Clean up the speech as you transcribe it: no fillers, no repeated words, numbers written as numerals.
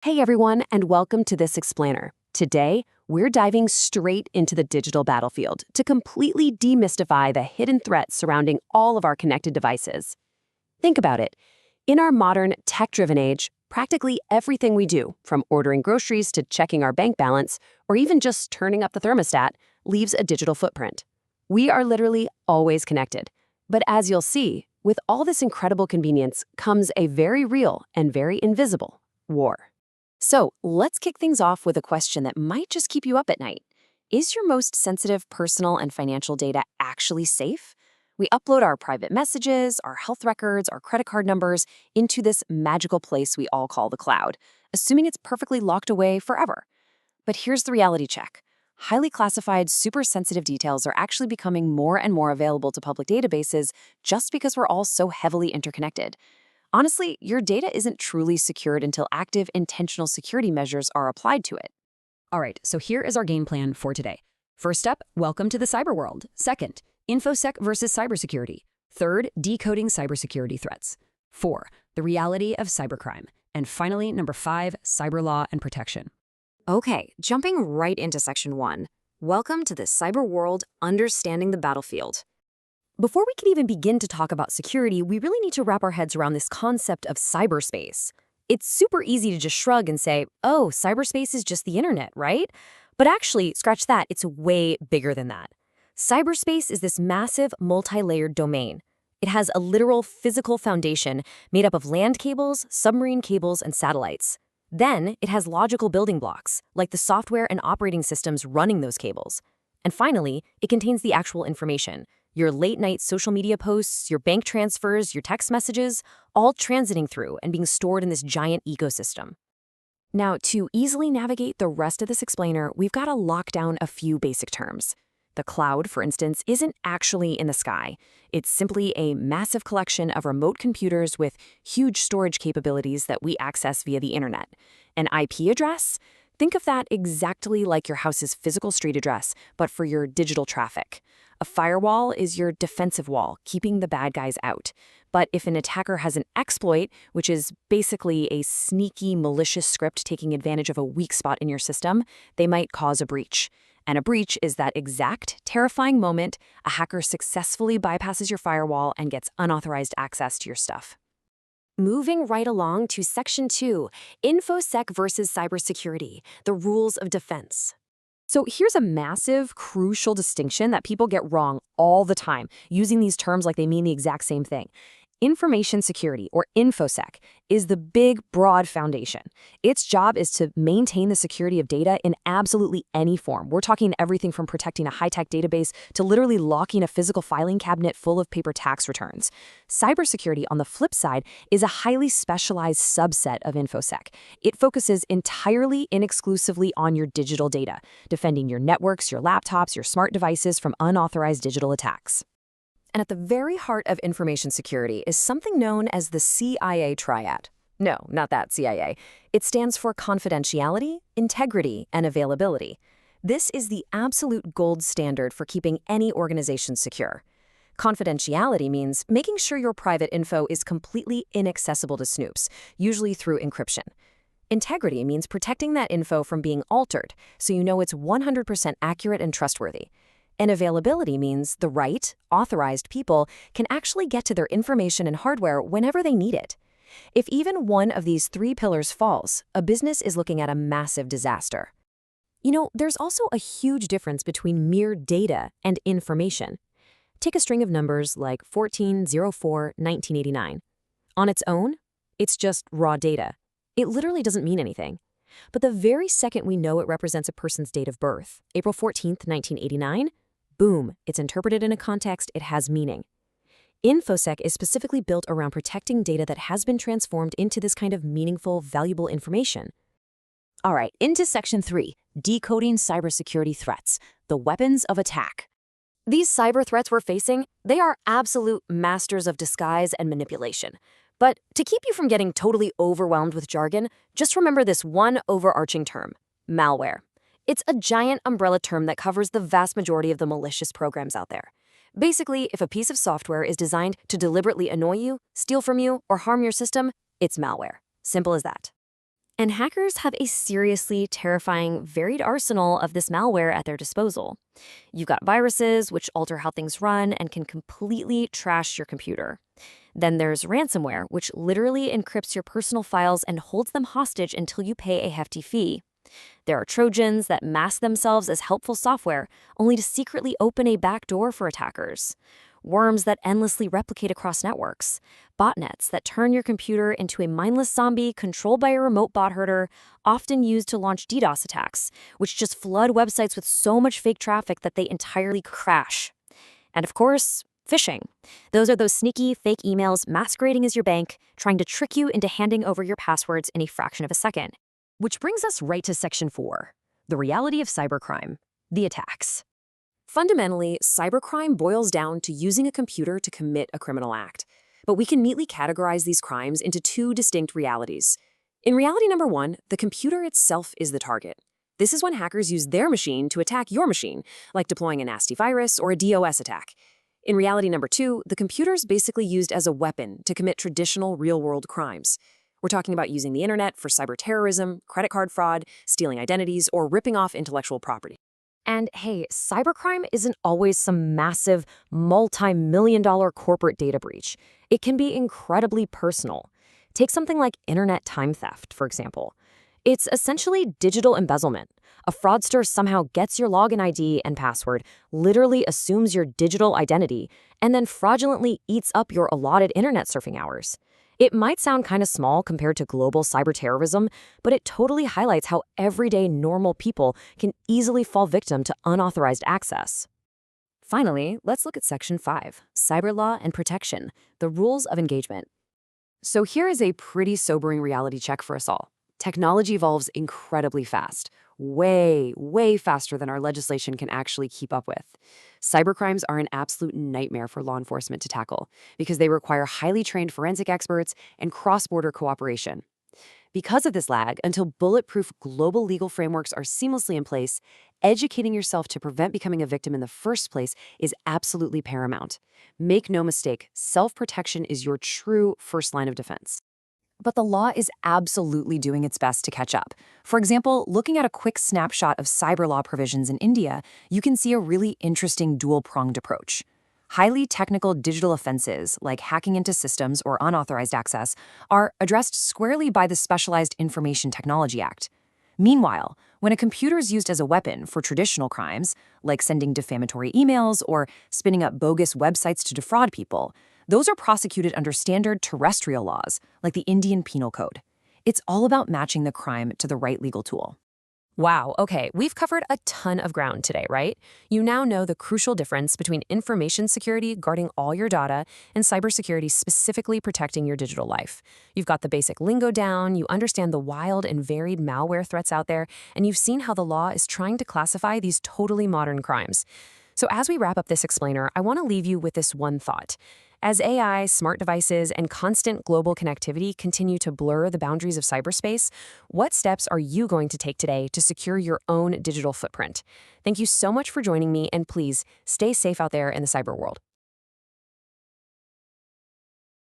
Hey everyone, and welcome to This Explainer. Today, we're diving straight into the digital battlefield to completely demystify the hidden threats surrounding all of our connected devices. Think about it. In our modern, tech-driven age, practically everything we do, from ordering groceries to checking our bank balance, or even just turning up the thermostat, leaves a digital footprint. We are literally always connected. But as you'll see, with all this incredible convenience comes a very real and very invisible war. So let's kick things off with a question that might just keep you up at night. Is your most sensitive personal and financial data actually safe? We upload our private messages, our health records, our credit card numbers into this magical place we all call the cloud, assuming it's perfectly locked away forever. But here's the reality check. Highly classified, super sensitive details are actually becoming more and more available to public databases just because we're all so heavily interconnected. Honestly, your data isn't truly secured until active, intentional security measures are applied to it. All right, so here is our game plan for today. First up, welcome to the cyber world. Second, InfoSec versus cybersecurity. Third, decoding cybersecurity threats. 4, the reality of cybercrime. And finally, number 5, cyber law and protection. Okay, jumping right into section 1. Welcome to the cyber world, understanding the battlefield. Before we can even begin to talk about security, we really need to wrap our heads around this concept of cyberspace. It's super easy to just shrug and say, oh, cyberspace is just the internet, right? But actually, scratch that, it's way bigger than that. Cyberspace is this massive, multi-layered domain. It has a literal physical foundation made up of land cables, submarine cables, and satellites. Then, it has logical building blocks, like the software and operating systems running those cables. And finally, it contains the actual information. Your late-night social media posts, your bank transfers, your text messages, all transiting through and being stored in this giant ecosystem. Now, to easily navigate the rest of this explainer, we've got to lock down a few basic terms. The cloud, for instance, isn't actually in the sky. It's simply a massive collection of remote computers with huge storage capabilities that we access via the internet. An IP address? Think of that exactly like your house's physical street address, but for your digital traffic. A firewall is your defensive wall, keeping the bad guys out. But if an attacker has an exploit, which is basically a sneaky, malicious script taking advantage of a weak spot in your system, they might cause a breach. And a breach is that exact, terrifying moment a hacker successfully bypasses your firewall and gets unauthorized access to your stuff. Moving right along to Section 2, InfoSec versus cybersecurity, the rules of defense. So here's a massive, crucial distinction that people get wrong all the time, using these terms like they mean the exact same thing. Information security, or InfoSec, is the big, broad foundation. Its job is to maintain the security of data in absolutely any form. We're talking everything from protecting a high-tech database to literally locking a physical filing cabinet full of paper tax returns. Cybersecurity, on the flip side, is a highly specialized subset of InfoSec. It focuses entirely and exclusively on your digital data, defending your networks, your laptops, your smart devices from unauthorized digital attacks. And at the very heart of information security is something known as the CIA triad. No, not that CIA. It stands for confidentiality, integrity, and availability. This is the absolute gold standard for keeping any organization secure. Confidentiality means making sure your private info is completely inaccessible to snoops, usually through encryption. Integrity means protecting that info from being altered, so you know it's 100% accurate and trustworthy. And availability means the right, authorized people can actually get to their information and hardware whenever they need it. If even one of these 3 pillars falls, a business is looking at a massive disaster. You know, there's also a huge difference between mere data and information. Take a string of numbers like 1404-1989. On its own, it's just raw data. It literally doesn't mean anything. But the very second we know it represents a person's date of birth, April 14th, 1989, boom, it's interpreted in a context, it has meaning. InfoSec is specifically built around protecting data that has been transformed into this kind of meaningful, valuable information. All right, into Section 3, decoding cybersecurity threats, the weapons of attack. These cyber threats we're facing, they are absolute masters of disguise and manipulation. But to keep you from getting totally overwhelmed with jargon, just remember this one overarching term, malware. It's a giant umbrella term that covers the vast majority of the malicious programs out there. Basically, if a piece of software is designed to deliberately annoy you, steal from you, or harm your system, it's malware. Simple as that. And hackers have a seriously terrifying, varied arsenal of this malware at their disposal. You've got viruses, which alter how things run and can completely trash your computer. Then there's ransomware, which literally encrypts your personal files and holds them hostage until you pay a hefty fee. There are Trojans that mask themselves as helpful software, only to secretly open a backdoor for attackers. Worms that endlessly replicate across networks. Botnets that turn your computer into a mindless zombie controlled by a remote bot herder, often used to launch DDoS attacks, which just flood websites with so much fake traffic that they entirely crash. And of course, phishing. Those are those sneaky, fake emails masquerading as your bank, trying to trick you into handing over your passwords in a fraction of a second. Which brings us right to Section 4, the reality of cybercrime, the attacks. Fundamentally, cybercrime boils down to using a computer to commit a criminal act. But we can neatly categorize these crimes into two distinct realities. In reality number one, the computer itself is the target. This is when hackers use their machine to attack your machine, like deploying a nasty virus or a DOS attack. In reality number two, the computer is basically used as a weapon to commit traditional real-world crimes. We're talking about using the internet for cyber terrorism, credit card fraud, stealing identities, or ripping off intellectual property. And hey, cybercrime isn't always some massive, multi-million-dollar corporate data breach. It can be incredibly personal. Take something like internet time theft, for example. It's essentially digital embezzlement. A fraudster somehow gets your login ID and password, literally assumes your digital identity, and then fraudulently eats up your allotted internet surfing hours. It might sound kind of small compared to global cyber terrorism, but it totally highlights how everyday normal people can easily fall victim to unauthorized access. Finally, let's look at Section 5, Cyber Law and Protection, the Rules of Engagement. So here is a pretty sobering reality check for us all. Technology evolves incredibly fast, way, way faster than our legislation can actually keep up with. Cybercrimes are an absolute nightmare for law enforcement to tackle because they require highly trained forensic experts and cross-border cooperation. Because of this lag, until bulletproof global legal frameworks are seamlessly in place, educating yourself to prevent becoming a victim in the first place is absolutely paramount. Make no mistake, self-protection is your true first line of defense. But the law is absolutely doing its best to catch up. For example, looking at a quick snapshot of cyber law provisions in India, you can see a really interesting dual-pronged approach. Highly technical digital offenses, like hacking into systems or unauthorized access, are addressed squarely by the Specialized Information Technology Act. Meanwhile, when a computer is used as a weapon for traditional crimes, like sending defamatory emails or spinning up bogus websites to defraud people, those are prosecuted under standard terrestrial laws, like the Indian Penal Code. It's all about matching the crime to the right legal tool. Wow, okay, we've covered a ton of ground today, right? You now know the crucial difference between information security guarding all your data and cybersecurity specifically protecting your digital life. You've got the basic lingo down, you understand the wild and varied malware threats out there, and you've seen how the law is trying to classify these totally modern crimes. So as we wrap up this explainer, I want to leave you with this one thought. As AI, smart devices, and constant global connectivity continue to blur the boundaries of cyberspace, what steps are you going to take today to secure your own digital footprint? Thank you so much for joining me, and please stay safe out there in the cyber world.